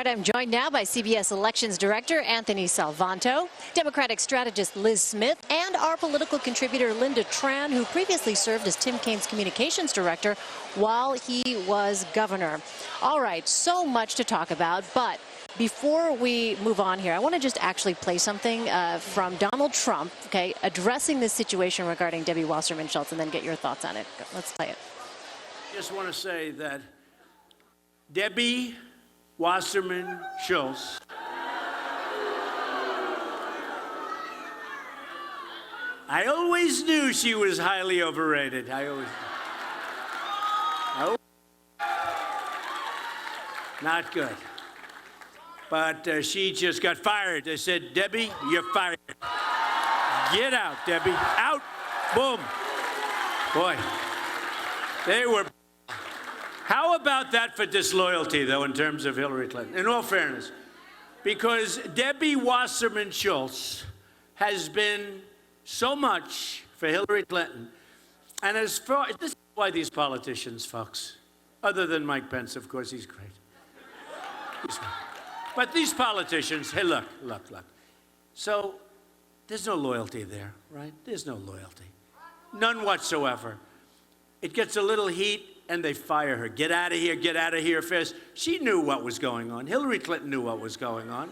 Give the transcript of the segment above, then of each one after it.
right, I'm joined now by CBS Elections Director Anthony Salvanto, Democratic strategist Lis Smith, and our political contributor Lynda Tran, who previously served as Tim Kaine's communications director while he was governor. All right, so much to talk about, but before we move on here, I want to just actually play something from Donald Trump, okay, addressing this situation regarding Debbie Wasserman Schultz, and then get your thoughts on it. Let's play it. I just want to say that Debbie Wasserman Schultz I always knew she was highly overrated. Not good. But she just got fired. They said, Debbie, you're fired. Get out, Debbie. Out. Boom. Boy, they were. How about that for disloyalty, though, in terms of Hillary Clinton? In all fairness, because Debbie Wasserman Schultz has been so much for Hillary Clinton. And as far this is why these politicians, folks, other than Mike Pence, of course, he's great. But these politicians, hey, look. So there's no loyalty there, right? There's no loyalty. None whatsoever. It gets a little heat, and they fire her. Get out of here fast. She knew what was going on. Hillary Clinton knew what was going on.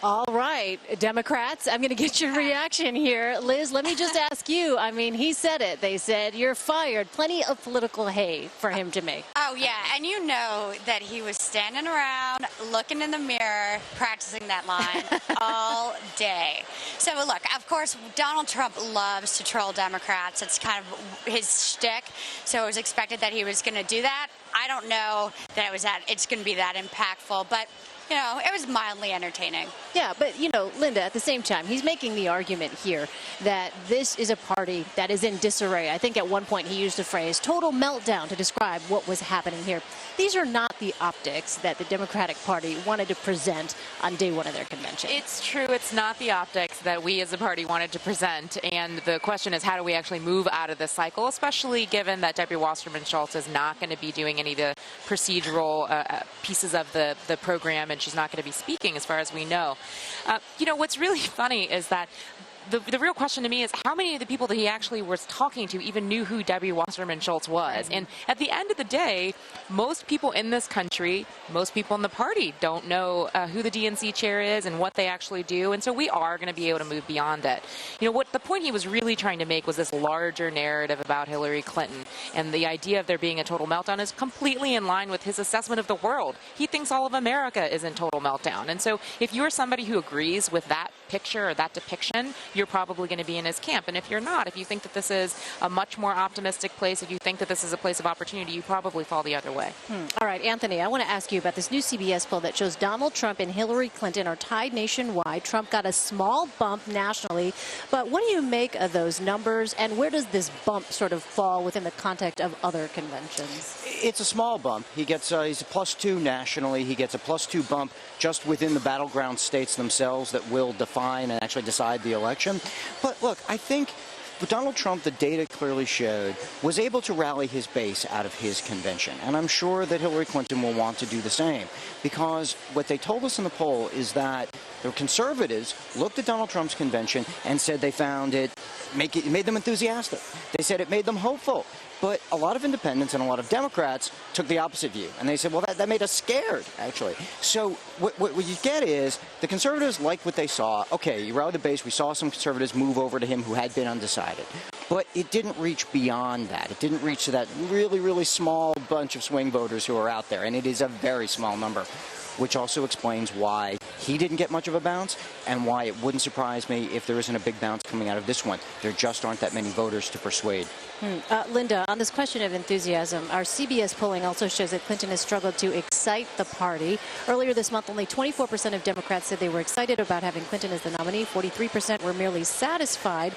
All right, Democrats, I'm going to get your reaction here. Liz, let me just ask you. I mean, he said it. They said, you're fired. Plenty of political hay for him to make. Oh, yeah, and you know that he was standing around, looking in the mirror, practicing that line all day. So, look, of course, Donald Trump loves to troll Democrats. It's kind of his shtick, so it was expected that he was going to do that. I don't know that it's going to be that impactful, but you know, it was mildly entertaining. Yeah, but, you know, Lynda, at the same time, he's making the argument here that this is a party that is in disarray. I think at one point he used the phrase total meltdown to describe what was happening here. These are not the optics that the Democratic Party wanted to present on day one of their convention. It's true. It's not the optics that we as a party wanted to present. And the question is, how do we actually move out of this cycle, especially given that Debbie Wasserman Schultz is not going to be doing any of the procedural pieces of the program, and she's not going to be speaking as far as we know. You know, what's really funny is that the real question to me is how many of the people that he actually was talking to even knew who Debbie Wasserman Schultz was. And at the end of the day, most people in this country, most people in the party don't know who the DNC chair is and what they actually do. And so we are going to be able to move beyond it. You know, what the point he was really trying to make was this larger narrative about Hillary Clinton. And the idea of there being a total meltdown is completely in line with his assessment of the world. He thinks all of America is in total meltdown. And so if you're somebody who agrees with that picture or that depiction, you're probably going to be in his camp. And if you're not, if you think that this is a much more optimistic place, if you think that this is a place of opportunity, you probably fall the other way. All right, Anthony, I want to ask you about this new CBS poll that shows Donald Trump and Hillary Clinton are tied nationwide. Trump got a small bump nationally. But what do you make of those numbers, and where does this bump sort of fall within the context of other conventions? It's a small bump. He gets he's a +2 nationally. He gets a +2 bump just within the battleground states themselves that will define and actually decide the election. But look, I think Donald Trump, the data clearly showed, was able to rally his base out of his convention. And I'm sure that Hillary Clinton will want to do the same, because what they told us in the poll is that the conservatives looked at Donald Trump's convention and said they found it made them enthusiastic. They said it made them hopeful. But a lot of independents and a lot of Democrats took the opposite view. And they said, well, that made us scared, actually. So what you get is the conservatives liked what they saw. Okay, you rallied the base. We saw some conservatives move over to him who had been undecided. But it didn't reach beyond that. It didn't reach to that really, really small bunch of swing voters who are out there. And it is a very small number, which also explains why he didn't get much of a bounce and why it wouldn't surprise me if there isn't a big bounce coming out of this one. There just aren't that many voters to persuade. Lynda, on this question of enthusiasm, our CBS polling also shows that Clinton has struggled to excite the party. Earlier this month, only 24% of Democrats said they were excited about having Clinton as the nominee. 43% were merely satisfied.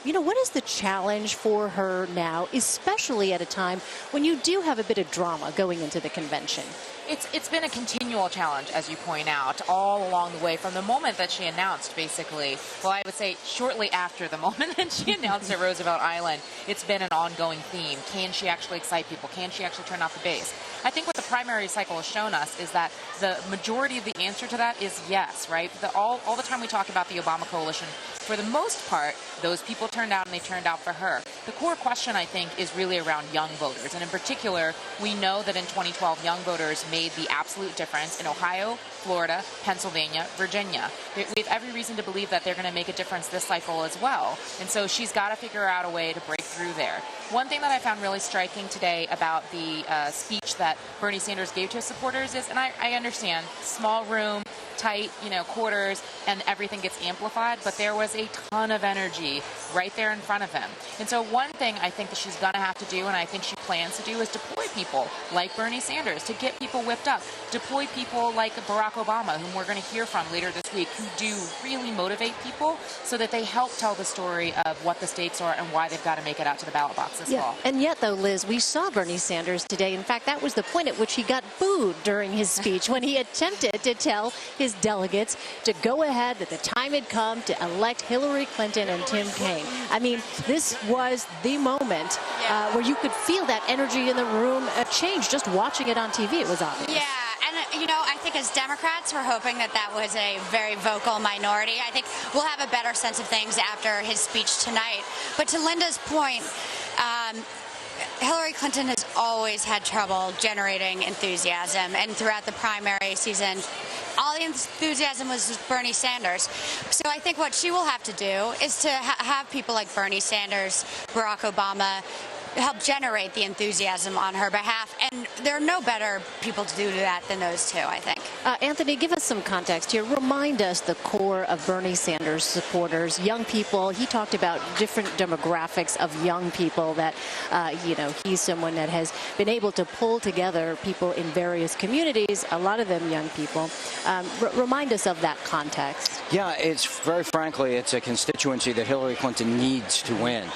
You know, what is the challenge for her now, especially at a time when you do have a bit of drama going into the convention? It's been a continual continual challenge, as you point out, all along the way from the moment that she announced, basically, well, I would say shortly after the moment that she announced at Roosevelt Island, it's been an ongoing theme. Can she actually excite people? Can she actually turn off the base? I think what the primary cycle has shown us is that the majority of the answer to that is yes, right? All the time we talk about the Obama coalition, for the most part, those people turned out and they turned out for her. The core question, I think, is really around young voters. And in particular, we know that in 2012, young voters made the absolute difference in Ohio, Florida, Pennsylvania, Virginia. We have every reason to believe that they're going to make a difference this cycle as well. And so she's got to figure out a way to break through there. One thing that I found really striking today about the speech that Bernie Sanders gave to his supporters is, and I understand, small room, tight, quarters, and everything gets amplified, but there was a ton of energy right there in front of him. And so one thing I think that she's going to have to do, and I think she plans to do, is deploy people like Bernie Sanders to get people whipped up. Deploy people like Barack Obama, whom we're going to hear from later this week, who do really motivate people so that they help tell the story of what the stakes are and why they've got to make it out to the ballot box this fall. And yet, though, Liz, we saw Bernie Sanders today. In fact, that was the point at which he got booed during his speech when he attempted to tell his delegates to go ahead, that the time had come to elect Hillary Clinton and Tim Kaine. I mean, this was the moment where you could feel that energy in the room change just watching it on TV. It was obvious. Yeah. And, I think as Democrats, we're hoping that that was a very vocal minority. I think we'll have a better sense of things after his speech tonight. But to Linda's point, Hillary Clinton has always had trouble generating enthusiasm, and throughout the primary season, all the enthusiasm was with Bernie Sanders. So I think what she will have to do is to have people like Bernie Sanders, Barack Obama, help generate the enthusiasm on her behalf. And there are no better people to do that than those two, I think. Anthony, give us some context here. Remind us the core of Bernie Sanders supporters, young people. He talked about different demographics of young people that, he's someone that has been able to pull together people in various communities, a lot of them young people. Remind us of that context. Yeah, it's very frankly, it's a constituency that Hillary Clinton needs to win.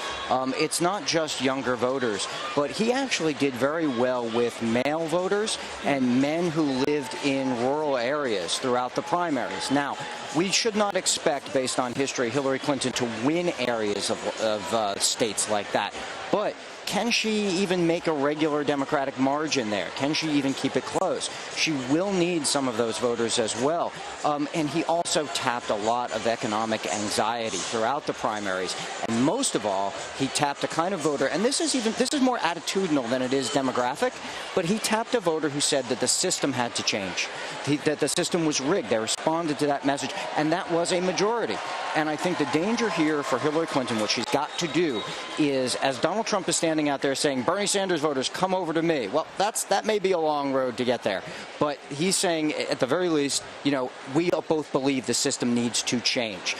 It's not just younger voters, but he actually did very well with male voters and men who lived in rural areas throughout the primaries. Now, we should not expect, based on history, Hillary Clinton to win areas of states like that. But can she even make a regular Democratic margin there? Can she even keep it close? She will need some of those voters as well. And he also tapped a lot of economic anxiety throughout the primaries. And most of all, he tapped a kind of voter, and this is more attitudinal than it is demographic, but he tapped a voter who said that the system had to change, that the system was rigged. They responded to that message, and that was a majority. And I think the danger here for Hillary Clinton, what she's got to do is, as Donald Trump is standing out there saying, Bernie Sanders voters, come over to me. Well, that may be a long road to get there. But he's saying, at the very least, we both believe the system needs to change.